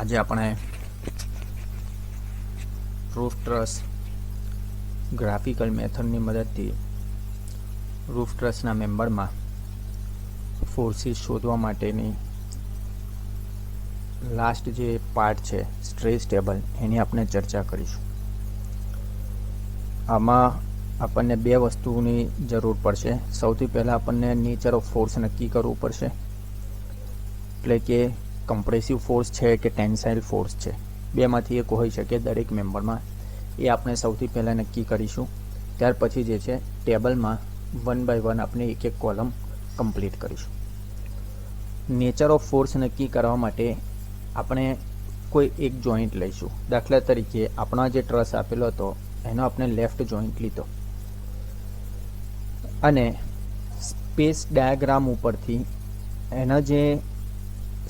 આજે આપણે roof truss graphical મેથડની મદદથી રૂફ ટ્રસના મેમ્બરમાં ફોર્સીસ શોધવા માટેની લાસ્ટ જે પાર્ટ છે સ્ટ્રેસ ટેબલ એની આપણે ચર્ચા કરીશું. આમાં આપણને બે વસ્તુની જરૂર પડશે. સૌથી પહેલાં આપણને નેચર ઓફ ફોર્સ નક્કી કરવું પડશે, એટલે કે કમ્પ્રેસિવ ફોર્સ છે કે ટેન્સાઇલ ફોર્સ છે, બેમાંથી એક હોઈ શકે દરેક મેમ્બરમાં. એ આપણે સૌથી પહેલાં નક્કી કરીશું. ત્યાર પછી જે છે ટેબલમાં 1 બાય 1 આપણે એક એક કોલમ કમ્પ્લીટ કરીશું. નેચર ઓફ ફોર્સ નક્કી કરવા માટે આપણે કોઈ એક જોઈન્ટ લઈશું. દાખલા તરીકે આપણા જે ટ્રસ આપેલો હતો એનો આપણે લેફ્ટ જોઈન્ટ લીધો અને સ્પેસ ડાયાગ્રામ ઉપરથી એના જે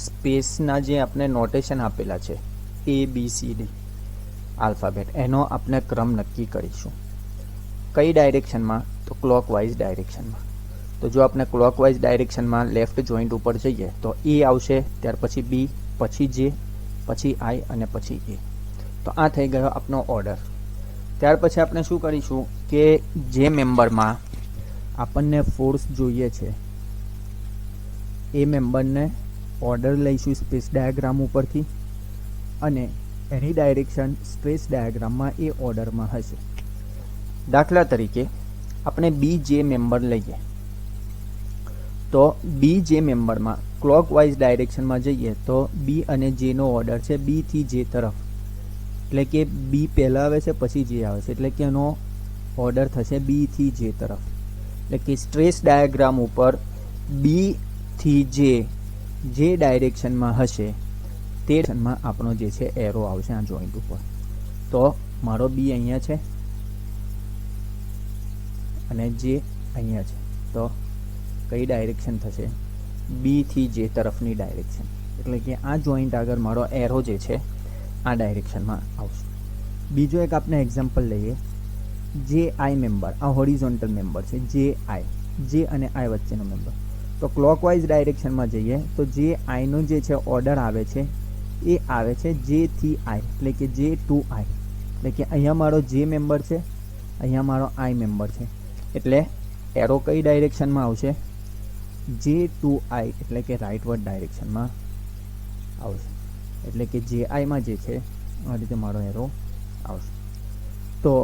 સ્પેસના જે આપણે નોટેશન આપેલા છે ABCD આલ્ફાબેટ, એનો આપણે ક્રમ નક્કી કરીશું. કઈ ડાયરેક્શનમાં? તો ક્લોકવાઇઝ ડાયરેક્શનમાં. તો જો આપણે ક્લોકવાઇઝ ડાયરેક્શનમાં લેફ્ટ જોઈન્ટ ઉપર જઈએ તો A આવશે, ત્યાર પછી B, પછી J, પછી I અને પછી A. તો આ થઈ ગયો આપણો ઓર્ડર. ત્યાર પછી આપણે શું કરીશું કે જે મેમ્બરમાં આપણને ફોર્સ જોઈએ છે એ મેમ્બરને ઓર્ડર લઈશું સ્પેસ ડાયાગ્રામ ઉપરથી અને એની ડાયરેક્શન સ્ટ્રેસ ડાયાગ્રામમાં એ ઓર્ડરમાં હશે. દાખલા તરીકે આપણે BJ મેમ્બર લઈએ તો BJ મેમ્બરમાં ક્લોકવાઇઝ ડાયરેક્શનમાં જઈએ તો B અને J નો ઓર્ડર છે B થી J તરફ, એટલે કે B પહેલાં આવે છે પછી J આવે છે, એટલે કે એનો ઓર્ડર થશે B થી J તરફ. એટલે કે સ્ટ્રેસ ડાયાગ્રામ ઉપર B થી J જે ડાયરેક્શનમાં હશે તે ડાયરેક્શનમાં આપણો જે છે એરો આવશે આ જોઈન્ટ ઉપર. તો મારો B અહીંયા છે અને J અહીંયા છે, તો કઈ ડાયરેક્શન થશે? B થી J તરફની ડાયરેક્શન. એટલે કે આ જોઈન્ટ આગળ મારો એરો જે છે આ ડાયરેક્શનમાં આવશે. બીજો એક આપણે એક્ઝામ્પલ લઈએ, JI મેમ્બર. આ હોરિઝોન્ટલ મેમ્બર છે JI, J અને I વચ્ચેનો મેમ્બર. તો ક્લોકવાઇઝ ડાયરેક્શનમાં જઈએ તો JI નો જે છે ઓર્ડર આવે છે એ આવે છે J થી I, એટલે કે J ટુ I. એટલે કે અહીંયા મારો J મેમ્બર છે, અહીંયા મારો I મેમ્બર છે, એટલે એરો કઈ ડાયરેક્શનમાં આવશે? J ટુ I, એટલે કે રાઇટવર્ડ ડાયરેક્શનમાં આવશે. એટલે કે JI માં જે છે આ રીતે મારો એરો આવશે. તો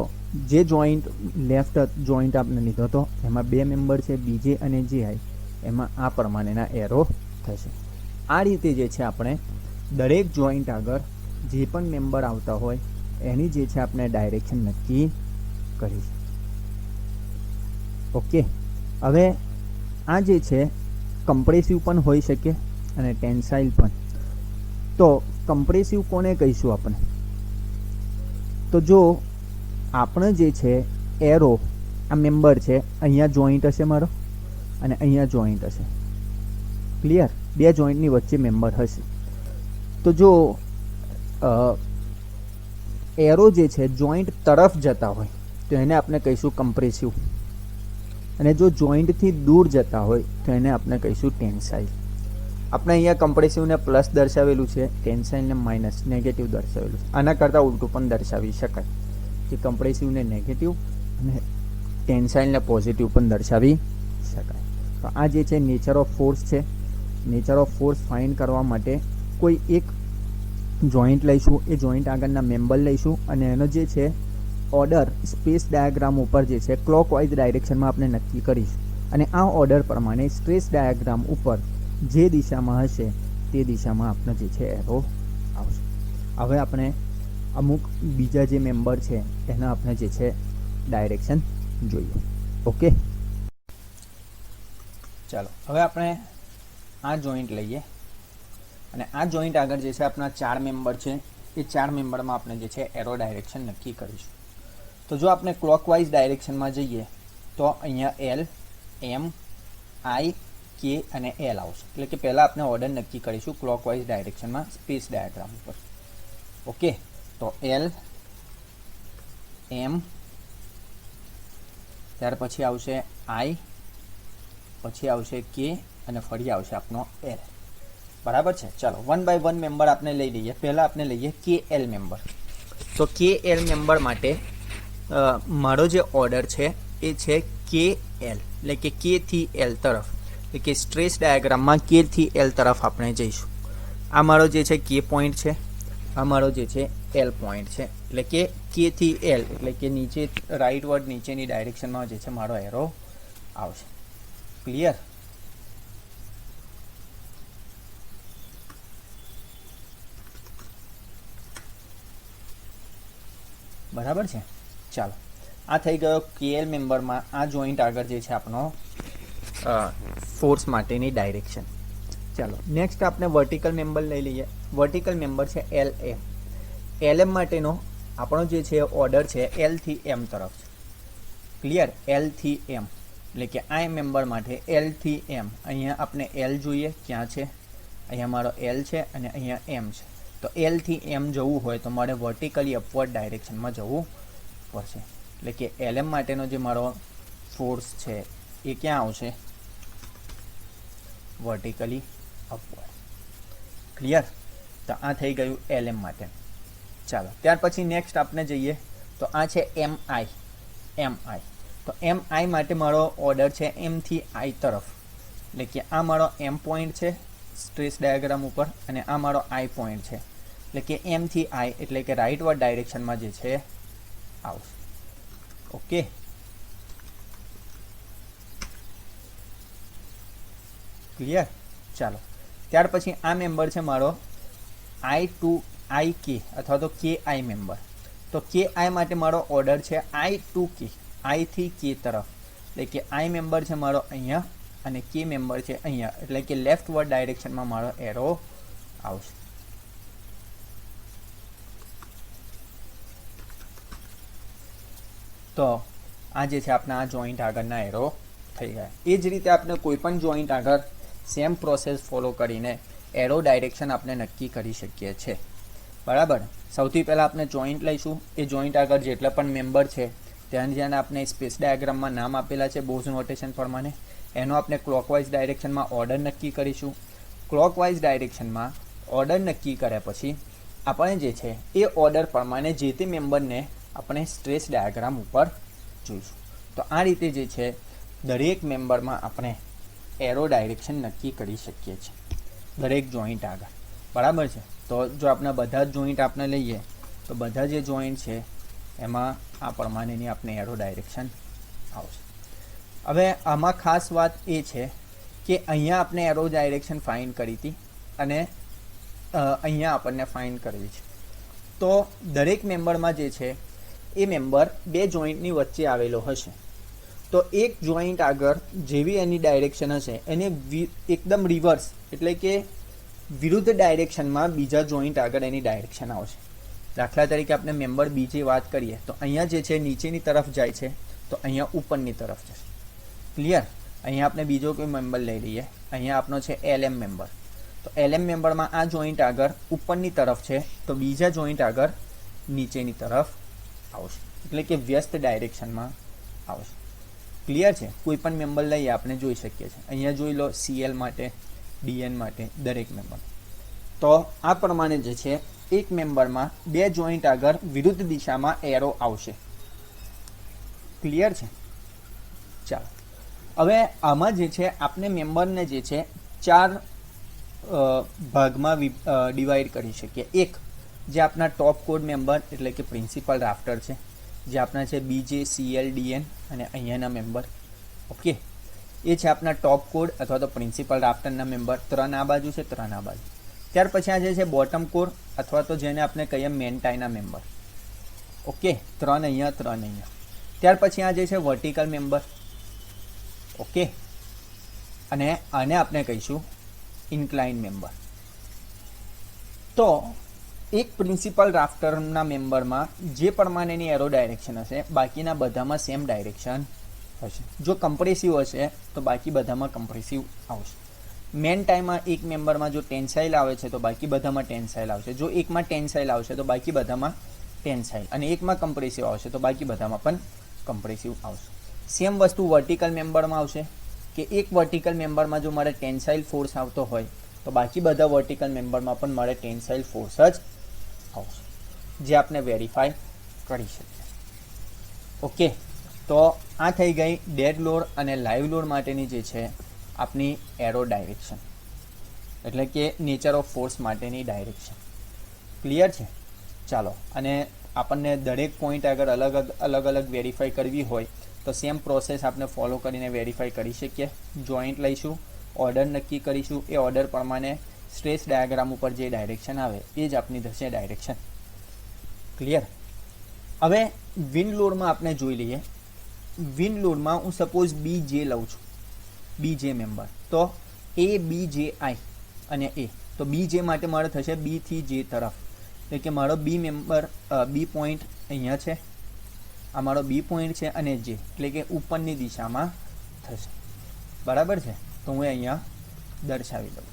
જે જોઈન્ટ લેફ્ટ જોઈન્ટ આપણે લીધો હતો એમાં બે મેમ્બર છે BJ અને JI, એમાં આ પ્રમાણેના એરો થશે. આ રીતે જે છે આપણે દરેક જોઈન્ટ આગળ જે પણ મેમ્બર આવતા હોય એની જે છે આપણે ડાયરેક્શન નક્કી કરીશું. ઓકે, હવે આ જે છે કમ્પ્રેસિવ પણ હોઈ શકે અને ટેન્સાઇલ પણ. તો કમ્પ્રેસિવ કોને કહીશું આપણે? તો જો આપણે જે છે એરો આ મેમ્બર છે, અહીંયા જોઈન્ટ હશે મારો અને અહીંયા જોઈન્ટ હશે, ક્લિયર? બે જોઈન્ટની વચ્ચે મેમ્બર હશે. તો જો એરો જે છે જોઈન્ટ તરફ જતા હોય તો એને આપણે કહીશું કમ્પ્રેસિવ, અને જો જોઈન્ટથી દૂર જતા હોય તો એને આપણે કહીશું ટેન્સાઇલ. આપણે અહીંયા કમ્પ્રેસિવને પ્લસ દર્શાવેલું છે, ટેન્સાઇલને માઇનસ નેગેટિવ દર્શાવેલું છે. આના કરતાં ઉલટું પણ દર્શાવી શકાય કે કમ્પ્રેસિવને નેગેટિવ અને ટેન્સાઇલને પોઝિટિવ પણ દર્શાવી શકાય. તો આ જે છે નેચર ઓફ ફોર્સ છે. નેચર ઓફ ફોર્સ ફાઇન્ડ કરવા માટે કોઈ એક જોઈન્ટ લઈશું, એ જોઈન્ટ આગળના મેમ્બર લઈશું અને એનો જે છે ઓર્ડર સ્પેસ ડાયાગ્રામ ઉપર જે છે ક્લોકવાઇઝ ડાયરેક્શનમાં આપણે નક્કી કરીશું અને આ ઓર્ડર પ્રમાણે સ્ટ્રેસ ડાયાગ્રામ ઉપર જે દિશામાં હશે તે દિશામાં આપણો જે છે એરો આવશે. હવે આપણે અમુક બીજા જે મેમ્બર છે એના આપણે જે છે ડાયરેક્શન જોઈએ. ઓકે, ચાલો હવે આપણે આ જોઈન્ટ લઈએ અને આ જોઈન્ટ આગળ જે છે આપણા 4 મેમ્બર છે, એ 4 મેમ્બરમાં આપણે જે છે એરો ડાયરેક્શન નક્કી કરીશું. તો જો આપણે ક્લોકવાઇઝ ડાયરેક્શનમાં જઈએ તો અહીંયા L, M, I, K અને L આવશે. એટલે કે પહેલાં આપણે ઓર્ડર નક્કી કરીશું ક્લોકવાઇઝ ડાયરેક્શનમાં સ્પેસ ડાયાગ્રામ ઉપર. ઓકે, તો L, M, ત્યાર પછી આવશે I, પછી આવશે K અને ફરી આવશે આપણો L. બરાબર છે. ચાલો 1 બાય 1 મેમ્બર આપણે લઈ લઈએ. પહેલાં આપણે લઈએ KL મેમ્બર. તો KL મેમ્બર માટે મારો જે ઓર્ડર છે એ છે KL, એટલે કે K થી L તરફ, એટલે કે સ્ટ્રેસ ડાયાગ્રામમાં K થી L તરફ આપણે જઈશું. આ મારો જે છે K પોઈન્ટ છે, આ મારો જે છે L પોઈન્ટ છે, એટલે કે K થી L, એટલે કે નીચે રાઇટવર્ડ નીચેની ડાયરેક્શનમાં જે છે મારો એરો આવશે. ક્લિયર? બરાબર છે. ચાલો, આ થઈ ગયો KL મેમ્બરમાં આ જોઈન્ટ આગળ જે છે આપણો ફોર્સ માટેની ડાયરેક્શન. ચાલો નેક્સ્ટ આપણે વર્ટિકલ મેમ્બર લઈ લઈએ. વર્ટિકલ મેમ્બર છે LM. LM માટેનો આપણો જે છે ઓર્ડર છે L થી M તરફ છે. ક્લિયર? L થી M, એટલે કે આ મેમ્બર માટે L થી M. અહીંયા આપણે L જોઈએ ક્યાં છે, અહીંયા મારો L છે અને અહીંયા M છે. તો L થી M જવું હોય તો મારે વર્ટિકલી અપવર્ડ ડાયરેક્શનમાં જવું પડશે. એટલે કે LM માટેનો જે મારો ફોર્સ છે એ ક્યાં આવશે? Vertically upward. ક્લિયર? તો આ થઈ ગયું LM માટે. ચાલો ત્યાર પછી નેક્સ્ટ આપણે જઈએ તો આ છે MI. તો MI માટે મારો ઓર્ડર છે M થી I તરફ, એટલે કે આ મારો M પોઈન્ટ છે સ્ટ્રેસ ડાયાગ્રામ ઉપર અને આ મારો I પોઈન્ટ છે, એટલે કે M થી I, એટલે કે રાઇટવર્ડ ડાયરેક્શનમાં જે છે આવશે. Okay, clear? ચાલો ત્યાર પછી આ મેમ્બર છે મારો I ટુ IK અથવા તો KI મેમ્બર. તો KI માટે મારો ઓર્ડર છે I ટુ K, I થી K તરફ, એટલે કે I મેમ્બર છે મારો અહીંયા અને K મેમ્બર છે અહીંયા, એટલે કે લેફ્ટવર્ડ ડાયરેક્શનમાં મારો એરો આવશે. તો આ જે છે આપણા આ જોઈન્ટ આગળના એરો થઈ ગયા. એ જ રીતે આપણે કોઈ પણ જોઈન્ટ આગળ સેમ પ્રોસેસ ફોલો કરીને એરો ડાયરેક્શન આપણે નક્કી કરી શકીએ છીએ. બરાબર? સૌથી પહેલાં આપણે જોઈન્ટ લઈશું. એ જોઈન્ટ આગળ જેટલા પણ મેમ્બર છે ત્યાં જ્યાં આપણે સ્પેસ ડાયાગ્રામમાં નામ આપેલા છે બોઝ નોટેશન પ્રમાણે, એનો આપણે ક્લોકવાઇઝ ડાયરેક્શનમાં ઓર્ડર નક્કી કરીશું. ક્લોકવાઇઝ ડાયરેક્શનમાં ઓર્ડર નક્કી કર્યા પછી આપણે જે છે એ ઓર્ડર પ્રમાણે જે તે મેમ્બરને આપણે સ્ટ્રેસ ડાયાગ્રામ ઉપર જોઈશું. તો આ રીતે જે છે દરેક મેમ્બરમાં આપણે એરો ડાયરેક્શન નક્કી કરી શકીએ છીએ દરેક જોઈન્ટ આગળ. બરાબર છે? તો જો આપણે બધા જ જોઈન્ટ આપણે લઈએ તો બધા જે જોઈન્ટ છે એમાં આ પ્રમાણેની આપણે એરો ડાયરેક્શન આવશે. હવે આમાં ખાસ વાત એ છે કે અહીંયા આપણે એરો ડાયરેક્શન ફાઇન્ડ કરી હતી અને અહીંયા આપણને ફાઇન્ડ કરવી છે. તો દરેક મેમ્બરમાં જે છે એ મેમ્બર બે જોઈન્ટની વચ્ચે આવેલો હશે. તો એક જોઈન્ટ આગળ જેવી એની ડાયરેક્શન હશે એને એકદમ રિવર્સ, એટલે કે વિરુદ્ધ ડાયરેક્શનમાં બીજા જોઈન્ટ આગળ એની ડાયરેક્શન આવશે. દાખલા તરીકે આપણે મેમ્બર બીજી વાત કરીએ તો અહીંયા જે છે નીચેની તરફ જાય છે તો અહીંયા ઉપરની તરફ જશે. ક્લિયર? અહીંયા આપણે બીજો કોઈ મેમ્બર લઈ લઈએ. અહીંયા આપણો છે LM મેમ્બર. તો LM મેમ્બરમાં આ જોઈન્ટ આગળ ઉપરની તરફ છે તો બીજા જોઈન્ટ આગળ નીચેની તરફ આવશે, એટલે કે વ્યસ્ત ડાયરેક્શનમાં આવશે. ક્લિયર છે? કોઈ પણ મેમ્બર લઈએ આપણે જોઈ શકીએ છીએ. અહીંયા જોઈ લો CL માટે, DN માટે દરેક મેમ્બર. તો આ પ્રમાણે જે છે એક મેમ્બરમાં બે જોઈન્ટ આગળ વિરુદ્ધ દિશામાં એરો આવશે. ક્લિયર છે? ચાલો હવે આમાં જે છે આપણે મેમ્બરને જે છે ચાર ભાગમાં ડિવાઈડ કરી શકીએ. એક જે આપણા ટોપ કોડ મેમ્બર એટલે કે પ્રિન્સિપલ રાફ્ટર છે, જે આપણા છે BJ, CL, DN અને અહીંયાના મેમ્બર. ઓકે, એ છે આપણા ટોપ કોડ અથવા તો પ્રિન્સિપલ રાફ્ટરના મેમ્બર. 3 આ બાજુ છે, 3 આ બાજુ. ત્યાર પછી આ જે છે બોટમ કોર અથવા તો જેને આપણે કહીએ મેન ટાઈના મેમ્બર. ઓકે, 3 અહીંયા, 3 અહીંયા. ત્યાર પછી આ જે છે વર્ટિકલ મેમ્બર. ઓકે, અને આને આપણે કહીશું ઇન્ક્લાઇન મેમ્બર. તો એક પ્રિન્સિપલ રાફ્ટરના મેમ્બરમાં જે પ્રમાણેની એરો ડાયરેક્શન હશે બાકીના બધામાં સેમ ડાયરેક્શન હશે. જો કમ્પ્રેસિવ હશે તો બાકી બધામાં કમ્પ્રેસિવ આવશે. મેન ટાઈમમાં એક મેમ્બરમાં જો ટેન્સાઇલ આવે છે તો બાકી બધામાં ટેન્સાઇલ આવશે. જો એકમાં ટેન્સાઇલ આવશે તો બાકી બધામાં ટેન્સાઇલ, અને એકમાં કમ્પ્રેસિવ આવશે તો બાકી બધામાં પણ કમ્પ્રેસિવ આવશે. સેમ વસ્તુ વર્ટિકલ મેમ્બરમાં આવશે કે એક વર્ટિકલ મેમ્બરમાં જો મારે ટેન્સાઇલ ફોર્સ આવતો હોય તો બાકી બધા વર્ટિકલ મેમ્બરમાં પણ મારે ટેન્સાઇલ ફોર્સ જ આવશે, જે આપણે વેરીફાઈ કરી શકીએ. ઓકે, તો આ થઈ ગઈ ડેડ લોડ અને લાઈવ લોડ માટેની જે છે આપણી એરો ડાયરેક્શન, એટલે કે નેચર ઓફ ફોર્સ માટેની ડાયરેક્શન. ક્લિયર છે? ચાલો, અને આપણને દરેક પોઈન્ટ આગળ અલગ અલગ વેરીફાઈ કરવી હોય તો સેમ પ્રોસેસ આપણે ફોલો કરીને વેરીફાઈ કરી શકીએ. જોઈન્ટ લઈશું, ઓર્ડર નક્કી કરીશું, એ ઓર્ડર પ્રમાણે સ્ટ્રેસ ડાયાગ્રામ ઉપર જે ડાયરેક્શન આવે એ જ આપણી થશે ડાયરેક્શન. ક્લિયર? હવે વિન્ડ લોડમાં આપણે જોઈ લઈએ. વિન્ડ લોડમાં હું સપોઝ બી જે લઉં છું, બી જે મેમ્બર, તો એ બી જે આઈ અને એ, તો બી જે માટે મારે થશે બી થી જે તરફ, એટલે કે મારો બી મેમ્બર બી પોઈન્ટ અહીંયા છે, આ મારો બી પોઈન્ટ છે, અને જે એટલે કે ઉપરની દિશામાં થશે. બરાબર છે? તો હું અહીંયા દર્શાવી દઉં.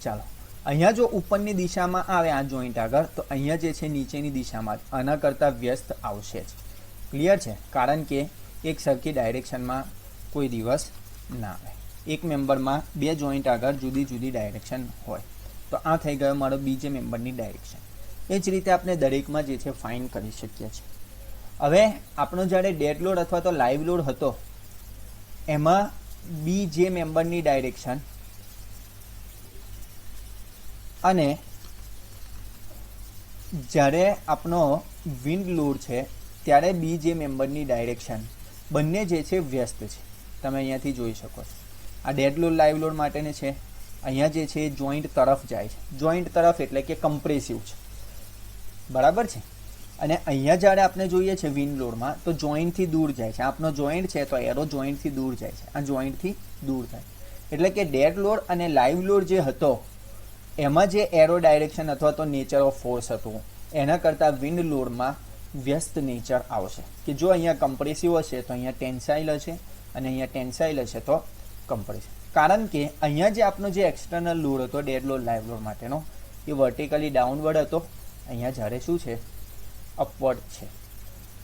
ચાલો, અહીંયા જો ઉપરની દિશામાં આવે આ જોઈન્ટ આગળ, તો અહીંયા જે છે નીચેની દિશામાં આના કરતાં વ્યસ્ત આવશે જ. ક્લિયર છે? કારણ કે એક સરખી ડાયરેક્શનમાં કોઈ દિવસ ના આવે. એક મેમ્બરમાં બે જોઈન્ટ આગળ જુદી જુદી ડાયરેક્શન હોય. તો આ થઈ ગયો મારો બીજે મેમ્બરની ડાયરેક્શન. એ જ રીતે આપણે દરેકમાં જે છે ફાઇન કરી શકીએ છીએ. હવે આપણો જ્યારે ડેડ લોડ અથવા તો લાઈવ લોડ હતો એમાં બી જે મેમ્બરની ડાયરેક્શન અને જ્યારે આપણો વિન્ડ લોડ છે ત્યારે બી જે મેમ્બરની ડાયરેક્શન બંને જે છે વ્યસ્ત છે. તમે અહીંયાથી જોઈ શકો છો. આ ડેડ લોડ લાઈવ લોડ માટેને છે. અહીંયા જે છે જોઈન્ટ તરફ જાય છે. જોઈન્ટ તરફ એટલે કે કમ્પ્રેસિવ છે. બરાબર છે? અને અહીંયા જ્યારે આપણે જોઈએ છે વિન્ડ લોડમાં તો જોઈન્ટથી દૂર જાય છે. આપનો જોઈન્ટ છે તો એરો જોઈન્ટથી દૂર જાય છે. આ જોઈન્ટથી દૂર થાય એટલે કે ડેડ લોડ અને લાઈવ લોડ જે હતો એમાં જે એરો ડાયરેક્શન અથવા તો નેચર ઓફ ફોર્સ હતું એના કરતાં વિન્ડ લોડમાં વ્યસ્ત નેચર આવશે. કે જો અહીંયા કમ્પ્રેસિવ હશે તો અહીંયા ટેન્સાઇલ હશે, અને અહીંયા ટેન્સાઇલ હશે તો કમ્પ્રેસિવ. કારણ કે અહીંયા જે આપણો જે એક્સટર્નલ લોડ હતો ડેડ લોડ લાઈવ લોડ માટેનો એ વર્ટિકલી ડાઉનવર્ડ હતો, અહીંયા જ્યારે શું છે અપવર્ડ છે.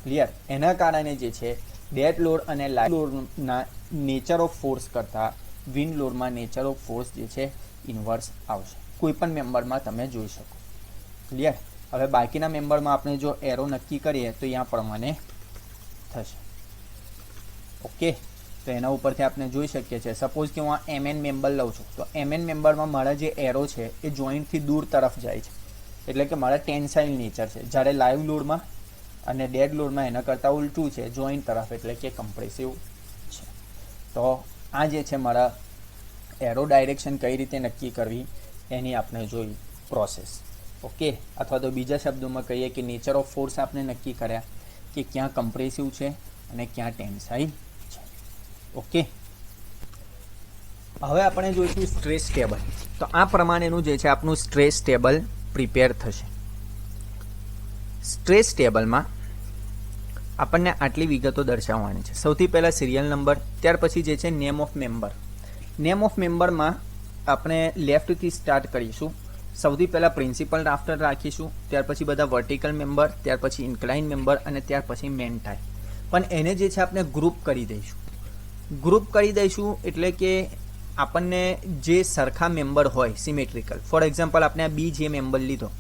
ક્લિયર? એના કારણે જે છે ડેડ લોડ અને લાઈવ લોડના નેચર ઓફ ફોર્સ કરતાં વિન્ડ લોડમાં નેચર ઓફ ફોર્સ જે છે ઇન્વર્સ આવશે. કોઈ પણ મેમ્બરમાં તમે જોઈ શકો. ક્લિયર? હવે બાકીના મેમ્બરમાં આપણે જો એરો નક્કી કરીએ તો અહીંયા પ્રમાણે થશે. ઓકે, તો એના ઉપરથી આપણે જોઈ શકીએ છીએ. સપોઝ કે હું આ એમએન મેમ્બર લઉં છું તો એમએન મેમ્બરમાં મારા જે એરો છે એ જોઈન્ટથી દૂર તરફ જાય છે, એટલે કે મારા ટેન્સાઇલ નેચર છે. જ્યારે લાઈવ લોડમાં અને ડેડ લોડમાં એના કરતાં ઉલટું છે, જોઈન્ટ તરફ એટલે કે કમ્પ્રેસિવ છે. તો આ જે છે મારા એરો ડાયરેક્શન કઈ રીતે નક્કી કરવી એની આપણે જોઈ પ્રોસેસ. ઓકે, અથવા તો બીજા શબ્દોમાં કહીએ કે નેચર ઓફ ફોર્સ આપણે નક્કી કર્યા કે ક્યાં કમ્પ્રેસિવ છે અને ક્યાં ટેન્સાઇલ છે. ઓકે, હવે આપણે જોઈશું સ્ટ્રેસ ટેબલ. તો આ પ્રમાણેનું જે છે આપણું સ્ટ્રેસ ટેબલ પ્રિપેર થશે. સ્ટ્રેસ ટેબલમાં આપણને આટલી વિગતો દર્શાવવાની છે. સૌથી પહેલાં સિરિયલ નંબર, ત્યાર પછી જે છે name of member. Name of મેમ્બરમાં આપણે લેફ્ટથી સ્ટાર્ટ કરીશું. સૌથી પહેલાં પ્રિન્સિપલ રાફ્ટર રાખીશું, ત્યાર પછી બધા વર્ટિકલ મેમ્બર, ત્યાર પછી ઇન્ક્લાઇન મેમ્બર અને ત્યાર પછી મેન ટાઈ. પણ એને જે છે આપણે ગ્રુપ કરી દઈશું. ગ્રુપ કરી દઈશું એટલે કે આપણને જે સરખા મેમ્બર હોય સિમેટ્રિકલ, ફોર એક્ઝામ્પલ આપણે આ બી જે મેમ્બર લીધો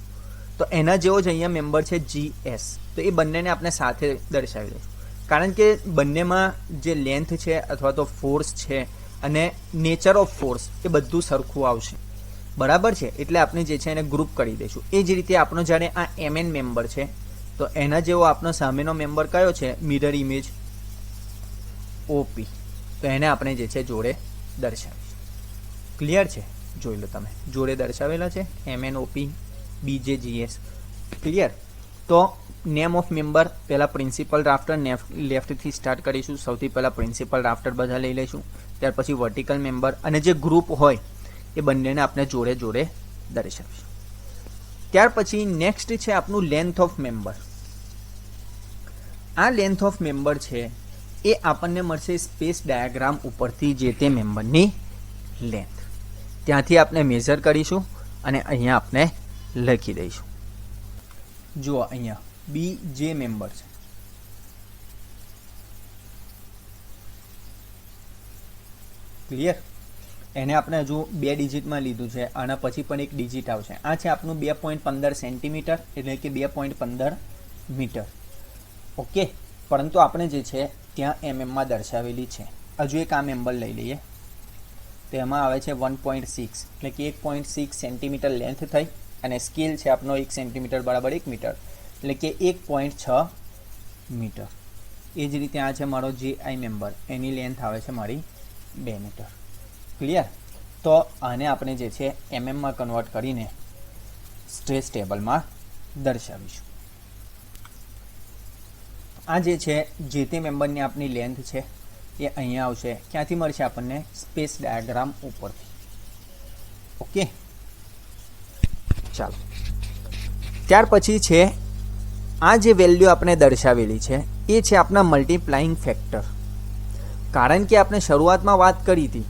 તો એના જેવો જ અહીંયા મેમ્બર છે GS, તો એ બંનેને આપણે સાથે દર્શાવી દઈશું. કારણ કે બંનેમાં જે લેન્થ છે અથવા તો ફોર્સ છે અને નેચર ઓફ ફોર્સ એ બધું સરખું આવશે. બરાબર છે? એટલે આપણે જે છે એને ગ્રુપ કરી દઈશું. એ જ રીતે આપણો જ્યારે આ MN મેમ્બર છે તો એના જેવો આપણો સામેનો મેમ્બર કયો છે મિરર ઇમેજ OP, તો એને આપણે જે છે જોડે દર્શાવીશું. ક્લિયર છે? જોઈ લો તમે, જોડે દર્શાવેલા છે MNOP BJGS. ક્લિયર? તો નેમ ઓફ મેમ્બર પહેલાં પ્રિન્સિપલ રાફ્ટર લેફ્ટથી સ્ટાર્ટ કરીશું. સૌથી પહેલાં પ્રિન્સિપલ રાફ્ટર બધા લઈ લઈશું, ત્યાર પછી વર્ટિકલ મેમ્બર અને જે ગ્રુપ હોય એ બંનેને આપણે જોડે જોડે દર્શાવીશું. ત્યાર પછી નેક્સ્ટ છે આપણું લેન્થ ઓફ મેમ્બર. આ લેન્થ ઓફ મેમ્બર છે એ આપણને મળશે સ્પેસ ડાયાગ્રામ ઉપરથી જે તે મેમ્બરની લેન્થ. ત્યાંથી આપણે મેઝર કરીશું અને અહીંયા આપણે લખી દઈશું. જુઓ અહીંયા બી જે મેમ્બર છે, ક્લિયર? એને આપણે હજુ 2 ડિજિટમાં લીધું છે અને પછી પણ એક ડિજિટ આવશે. આ છે આપનું 2.15 સેન્ટીમીટર એટલે કે 2.15 મીટર. ઓકે, પરંતુ આપણે જે છે ત્યાં એમએમમાં દર્શાવેલી છે. હજુ એક આ મેમ્બર લઈ લઈએ, તેમાં આવે છે 1.6 એટલે કે 1.6 સેન્ટીમીટર લેન્થ થઈ અને સ્કેલ છે આપનો 1 સેન્ટીમીટર બરાબર 1 મીટર એટલે કે 1.6 મીટર. એ જ રીતે આ છે મારો જે આઈ મેમ્બર, એની લેન્થ આવે છે મારી 2 મીટર. ક્લિયર? તો આને આપણે જે છે એમએમમાં કન્વર્ટ કરીને સ્ટ્રેસ ટેબલમાં દર્શાવીશું. આ જે છે જે તે મેમ્બરની આપણી લેન્થ છે એ અહીંયા આવશે. ક્યાંથી મળશે આપણને? સ્પેસ ડાયાગ્રામ ઉપરથી. ઓકે, ચાલો. ત્યાર પછી છે આ જે વેલ્યુ આપણે દર્શાવેલી છે એ છે આપણા મલ્ટીપ્લાઇંગ ફેક્ટર. કારણ કે આપણે શરૂઆતમાં વાત કરી હતી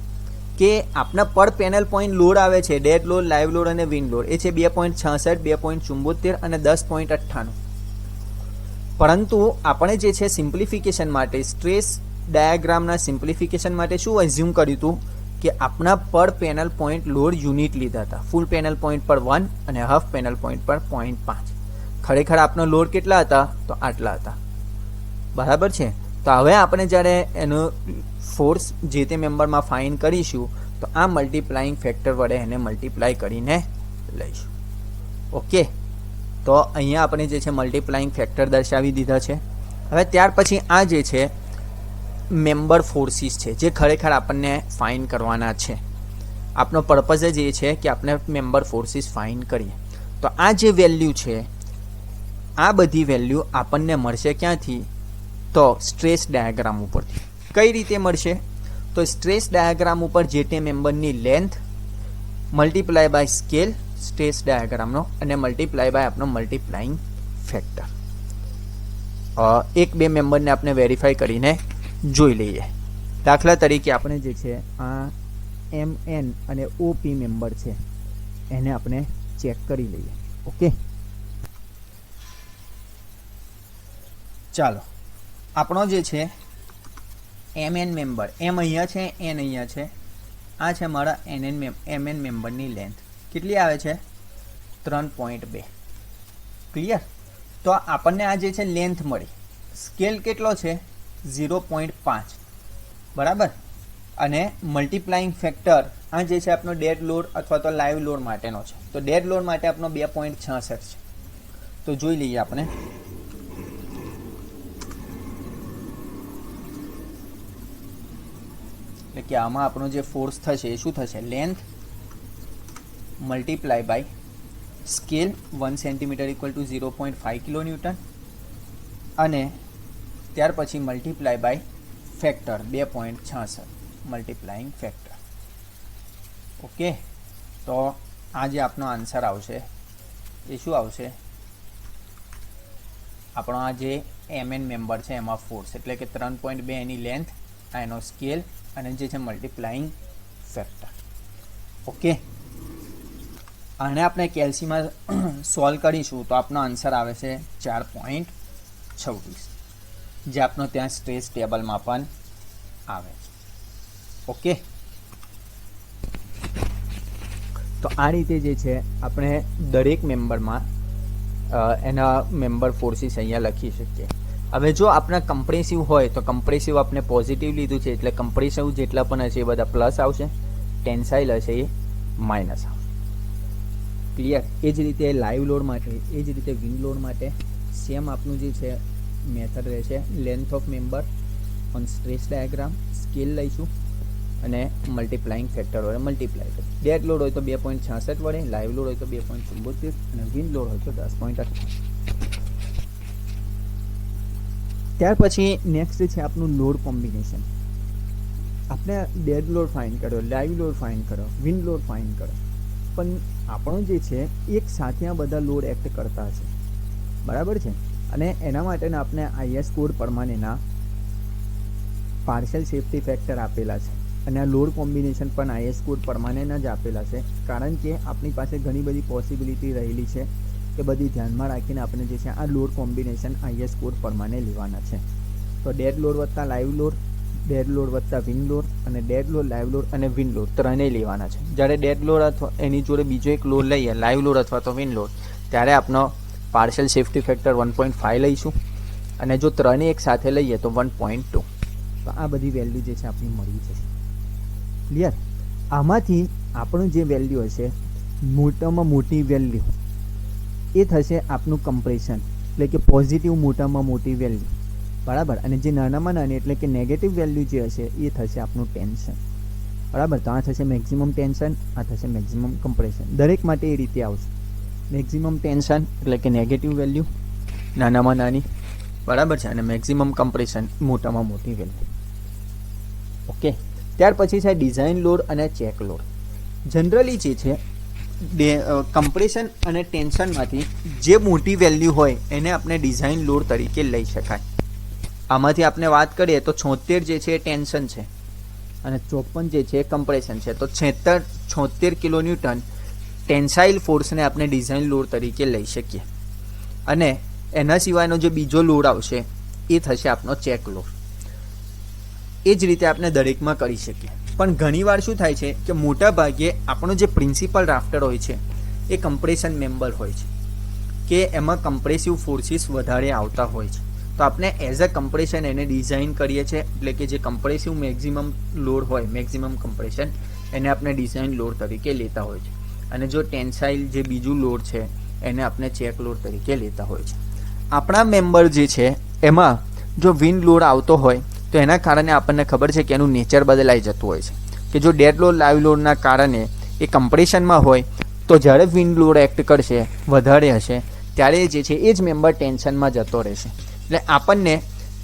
કે આપણા પર પેનલ પોઈન્ટ લોડ આવે છે, ડેડ લોડ, લાઈવ લોડ અને વિન્ડ લોડ, એ છે 2.66, 2.74 અને 10.98. પરંતુ આપણે જે છે સિમ્પ્લિફિકેશન માટે, સ્ટ્રેસ ડાયાગ્રામના સિમ્પ્લિફિકેશન માટે શું એઝ્યુમ કર્યું હતું કે આપણા પર પેનલ પોઈન્ટ લોડ યુનિટ લીધા હતા. ફૂલ પેનલ પોઈન્ટ પર 1 અને હાફ પેનલ પોઈન્ટ પર 0.5. ખરેખર આપનો લોડ કેટલા હતા? તો આટલા હતા. બરાબર છે. તો હવે આપણે જ્યારે એનો ફોર્સ જે તે મેમ્બરમાં ફાઇન કરીશું તો આ મલ્ટીપ્લાઇંગ ફેક્ટર વડે એને મલ્ટીપ્લાય કરીને લઈશું. ઓકે, તો અહીંયા આપણે જે છે મલ્ટીપ્લાઇંગ ફેક્ટર દર્શાવી દીધા છે. હવે ત્યાર પછી આ જે છે મેમ્બર ફોર્સીસ છે જે ખરેખર આપણને ફાઇન કરવાના છે. આપનો પર્પઝ જ એ છે કે આપણે મેમ્બર ફોર્સીસ ફાઇન કરીએ. તો આ જે વેલ્યુ છે, આ બધી વેલ્યુ આપણને મળશે ક્યાંથી? તો સ્ટ્રેસ ડાયાગ્રામ ઉપરથી. કઈ રીતે મળશે? તો સ્ટ્રેસ ડાયાગ્રામ ઉપર જે તે મેમ્બરની length multiply by scale stress ડાયાગ્રામનો અને મલ્ટીપ્લાય બાય આપણો મલ્ટીપ્લાઇંગ ફેક્ટર. એક બે મેમ્બરને આપણે વેરીફાઈ કરીને જોઈ લઈએ. દાખલા તરીકે આપણે જે છે આ MN અને OP મેમ્બર છે એને આપણે ચેક કરી લઈએ. ઓકે, ચાલો. આપણો જે છે MN મેમ્બર, M અહીંયા છે, N અહીંયા છે. આ છે મારા MN મેમ્બરની લેન્થ. કેટલી આવે છે? 3.2. ક્લિયર? તો આપણને આ જે છે લેન્થ મળી. સ્કેલ કેટલો છે? 0.5. બરાબર. અને મલ્ટીપ્લાઇંગ ફેક્ટર આ જે છે આપણો ડેડ લોડ અથવા તો લાઈવ લોડ માટેનો છે. તો ડેડ લોડ માટે આપણો 2.66 છે. તો જોઈ લઈએ આપણે. એટલે કે આમાં આપણો જે ફોર્સ થશે એ શું થશે? Length multiply by scale 1 centimetre equal to 0.5 kilonewton અને ત્યાર પછી multiply by factor 2.66 multiplying factor. Okay, તો આ જે આપણો આન્સર આવશે એ શું આવશે? આપણો આ જે MN મેમ્બર છે એમાં ફોર્સ એટલે કે 3.2 એની લેન્થ, આ એનો સ્કેલ અને જે છે મલ્ટીપ્લાઇંગ ફેક્ટર. ઓકે, આને આપણે કેલ્સીમાં સોલ્વ કરીશું તો આપણો આન્સર આવે છે 4.26 જે આપણો ત્યાં સ્ટ્રેસ ટેબલમાં પણ આવે છે. ઓકે, તો આ રીતે જે છે આપણે દરેક મેમ્બરમાં એના મેમ્બર ફોર્સીસ અહીંયા લખી શકીએ. હવે જો આપણા કમ્પ્રેસિવ હોય તો કમ્પ્રેસિવ આપણે પોઝિટિવ લીધું છે એટલે કમ્પ્રેસિવ જેટલા પણ હશે એ બધા પ્લસ આવશે, ટેન્સાઇલ હશે એ માઇનસ આવશે. ક્લિયર? એ જ રીતે લાઈવ લોડ માટે, એ જ રીતે વિન્ડ લોડ માટે સેમ આપનું જે છે મેથડ રહેશે. Length of member on stress diagram, scale લઈશું અને મલ્ટીપ્લાઇંગ ફેક્ટર વડે મલ્ટીપ્લાય કરીશું. ડેડ લોડ હોય તો 2.66 વડે, લાઈવ લોડ હોય તો 2.74 અને વિન્ડ લોડ હોય તો 10.8. ત્યાર પછી નેક્સ્ટ છે આપનું લોડ કોમ્બિનેશન. આપણે ડેડ લોડ ફાઇન કર્યો, લાઈવ લોડ ફાઇન કર્યો, વિન્ડ લોડ ફાઇન કર્યો, પણ આપણો જે છે એક સાથે આ બધા લોડ એક્ટ કરતા હશે. બરાબર છે. અને એના માટેના આપણે IS કોડ પ્રમાણેના પાર્શિયલ સેફ્ટી ફેક્ટર આપેલા છે અને આ લોડ કોમ્બિનેશન પણ IS કોડ પ્રમાણેના જ આપેલા છે. કારણ કે આપણી પાસે ઘણી બધી પોસિબિલિટી રહેલી છે એ બધી ધ્યાનમાં રાખીને આપણે જે છે આ લોડ કોમ્બિનેશન IS કોડ પ્રમાણે લેવાના છે. તો ડેડ લોડ વત્તા લાઈવ લોડ ડેડ લોડ વત્તા વિન્ડ લોડ અને ડેડ લોડ, લાઈવ લોડ અને વિન્ડ લોડ ત્રણેય લેવાના છે. જ્યારે ડેડ લોડ અથવા એની જોડે બીજો એક લોડ લઈએ, લાઈવ લોડ અથવા તો વિન્ડ લોડ, ત્યારે આપણો પાર્શિયલ સેફ્ટી ફેક્ટર 1.5 લઈશું અને જો ત્રણેય એક સાથે લઈએ તો 1.2. તો આ બધી વેલ્યુ જે છે આપણી મળી જશે. ક્લિયર? આમાંથી આપણું જે વેલ્યુ હશે, મોટામાં મોટી વેલ્યુ એ થશે આપનું કમ્પ્રેશન, એટલે કે પોઝિટિવ મોટામાં મોટી વેલ્યુ, બરાબર. અને જે નાનામાં નાની એટલે કે નેગેટિવ વેલ્યુ જે હશે એ થશે આપનું ટેન્શન, બરાબર. તો આ થશે મેક્સિમમ ટેન્શન, આ થશે મેક્સિમમ કમ્પ્રેશન. દરેક માટે એ રીતે આવશે. મેક્સિમમ ટેન્શન એટલે કે નેગેટિવ વેલ્યુ નાનામાં નાની, બરાબર છે, અને મેક્સિમમ કમ્પ્રેશન મોટામાં મોટી વેલ્યુ. ઓકે. ત્યાર પછી છે ડિઝાઇન લોડ અને ચેક લોડ. જનરલી જે છે કમ્પ્રેશન અને ટેન્શનમાંથી જે મોટી વેલ્યુ હોય એને આપણે ડિઝાઇન લોડ તરીકે લઈ શકાય. આમાંથી આપણે વાત કરીએ તો 76 જે છે એ ટેન્શન છે અને 54 જે છે એ કમ્પ્રેશન છે. તો 76 કિલોન્યુટન ટેન્સાઇલ ફોર્સને આપણે ડિઝાઇન લોડ તરીકે લઈ શકીએ. અને એના સિવાયનો જે બીજો લોડ આવશે એ થશે આપણો ચેક લોડ. એ જ રીતે આપણે દરેકમાં કરી શકીએ. પણ ઘણીવાર શું થાય છે કે મોટા ભાગે આપણો જે પ્રિન્સિપલ રાફ્ટર હોય છે એ કમ્પ્રેશન મેમ્બર હોય છે, કે એમાં કમ્પ્રેસિવ ફોર્સિસ વધારે આવતા હોય છે. તો આપણે એઝ અ કમ્પ્રેશન એને ડિઝાઇન કરીએ છીએ, એટલે કે જે કમ્પ્રેસિવ મેક્સિમમ લોડ હોય, મેક્સિમમ કમ્પ્રેશન, એને આપણે ડિઝાઇન લોડ તરીકે લેતા હોય છે. અને જો ટેન્સાઇલ જે બીજું લોડ છે એને આપણે ચેક લોડ તરીકે લેતા હોય છે. આપણા મેમ્બર જે છે એમાં જો વિન્ડ લોડ આવતો હોય તો એના કારણે આપણને ખબર છે કે એનું નેચર બદલાઈ જતું હોય છે, કે જો ડેડ લોડ, લાઈવ લોડના કારણે એ કમ્પ્રેશનમાં હોય તો જ્યારે વિન્ડ લોડ એક્ટ કરશે, વધારે હશે, ત્યારે જે છે એ જ મેમ્બર ટેન્શનમાં જતો રહેશે. એટલે આપણને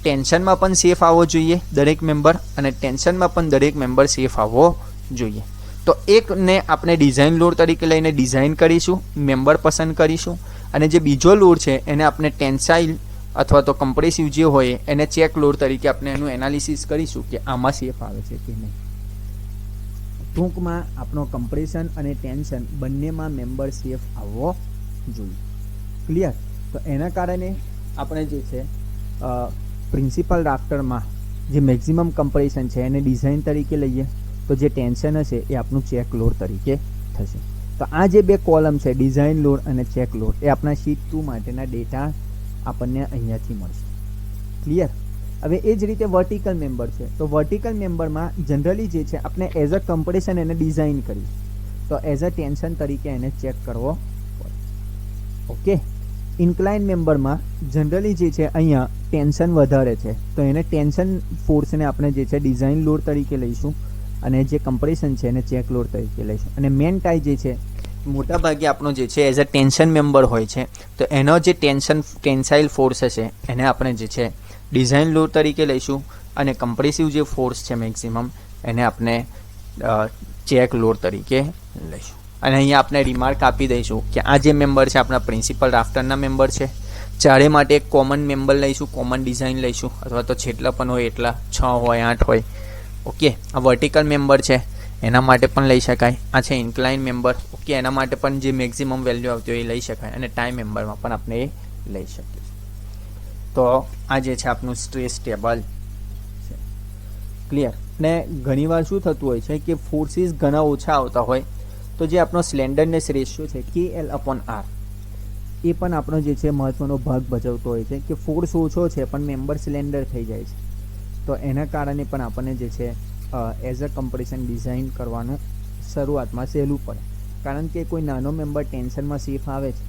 ટેન્શનમાં પણ સેફ આવવો જોઈએ દરેક મેમ્બર, અને ટેન્શનમાં પણ દરેક મેમ્બર સેફ આવવો જોઈએ. તો એકને આપણે ડિઝાઇન લોડ તરીકે લઈને ડિઝાઇન કરીશું, મેમ્બર પસંદ કરીશું, અને જે બીજો લોડ છે એને આપણે ટેન્સાઇલ અથવા તો કમ્પ્રેસિવ જે હોય એને ચેક લોડ તરીકે આપણે એનું એનાલિસિસ કરીશું કે આમાં સેફ આવે છે કે નહીં. ટૂંકમાં આપણો કમ્પ્રેશન અને ટેન્શન બંનેમાં મેમ્બર સેફ આવવો જોઈએ. ક્લિયર? તો એના કારણે આપણે જે છે પ્રિન્સિપલ રાફ્ટરમાં જે મેક્સિમમ કમ્પ્રેશન છે એને ડિઝાઇન તરીકે લઈએ તો જે ટેન્શન હશે એ આપણું ચેક લોડ તરીકે થશે. તો આ જે બે કોલમ છે, ડિઝાઇન લોડ અને ચેક લોડ, એ આપણા શીટ 2 માટેના ડેટા આપણને અહીંયાથી મળશે. ક્લિયર? હવે એ જ રીતે વર્ટિકલ મેમ્બર છે. તો વર્ટિકલ મેમ્બરમાં જનરલી જે છે આપણે એઝ અ કમ્પ્રેશન એને ડિઝાઇન કરી, તો એઝ અ ટેન્શન તરીકે એને ચેક કરવો પડે. ઓકે. ઇન્ક્લાઇન મેમ્બરમાં જનરલી જે છે અહીંયા ટેન્શન વધારે છે તો એને ટેન્શન ફોર્સને આપણે જે છે ડિઝાઇન લોડ તરીકે લઈશું, અને જે કમ્પ્રેશન છે એને ચેક લોડ તરીકે લઈશું. અને મેન ટાઈ જે છે મોટા ભાગે આપણો જે છે એઝ અ ટેન્શન મેમ્બર હોય છે, તો એનો જે ટેન્સાઇલ ફોર્સ હશે એને આપણે જે છે ડિઝાઇન લોડ તરીકે લઈશું, અને કમ્પ્રેસિવ જે ફોર્સ છે મેક્સિમમ એને આપણે ચેક લોડ તરીકે લઈશું. અને અહીંયા આપણે રિમાર્ક આપી દઈશું કે આ જે મેમ્બર છે આપણા પ્રિન્સિપલ રાફ્ટરના મેમ્બર છે. ચારે માટે એક કોમન મેમ્બર લઈશું, કોમન ડિઝાઇન લઈશું, અથવા તો જેટલા પણ હોય એટલા 6 હોય 8 હોય. ઓકે. આ વર્ટિકલ મેમ્બર છે એના માટે પણ લઈ શકાય. આ છે ઇન્ક્લાઇન મેમ્બર. ઓકે. એના માટે પણ જે મેક્સિમમ વેલ્યુ આવતી હોય એ લઈ શકાય, અને ટાઈમ મેમ્બરમાં પણ આપણે એ લઈ શકીએ. તો આ જે છે આપણું સ્ટ્રેસ ટેબલ છે. ક્લિયર? ને ઘણીવાર શું થતું હોય છે કે ફોર્સિસ ઘણા ઓછા આવતા હોય તો જે આપણો સ્લેન્ડરનેસ રેશિયો છે KL/R એ પણ આપણો જે છે મહત્વનો ભાગ ભજવતો હોય છે, કે ફોર્સ ઓછો છે પણ મેમ્બર સ્લેન્ડર થઈ જાય છે. તો એના કારણે પણ આપણને જે છે એઝ અ કમ્પ્રેશન ડિઝાઇન કરવાનું શરૂઆતમાં સહેલું પડે, કારણ કે કોઈ નાનો મેમ્બર ટેન્શનમાં સેફ આવે છે,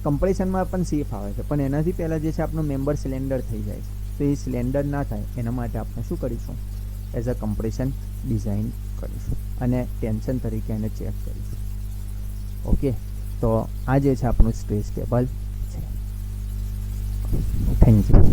કમ્પ્રેશનમાં પણ સેફ આવે છે, પણ એનાથી પહેલાં જે છે આપણો મેમ્બર સ્લેન્ડર થઈ જાય છે. તો એ સ્લેન્ડર ના થાય એના માટે આપણે શું કરીશું? એઝ અ કમ્પ્રેશન ડિઝાઇન કરીશું અને ટેન્શન તરીકે એને ચેક કરીશું. ઓકે. તો આ જે છે આપણું સ્ટ્રેસ ટેબલ છે. Thank you.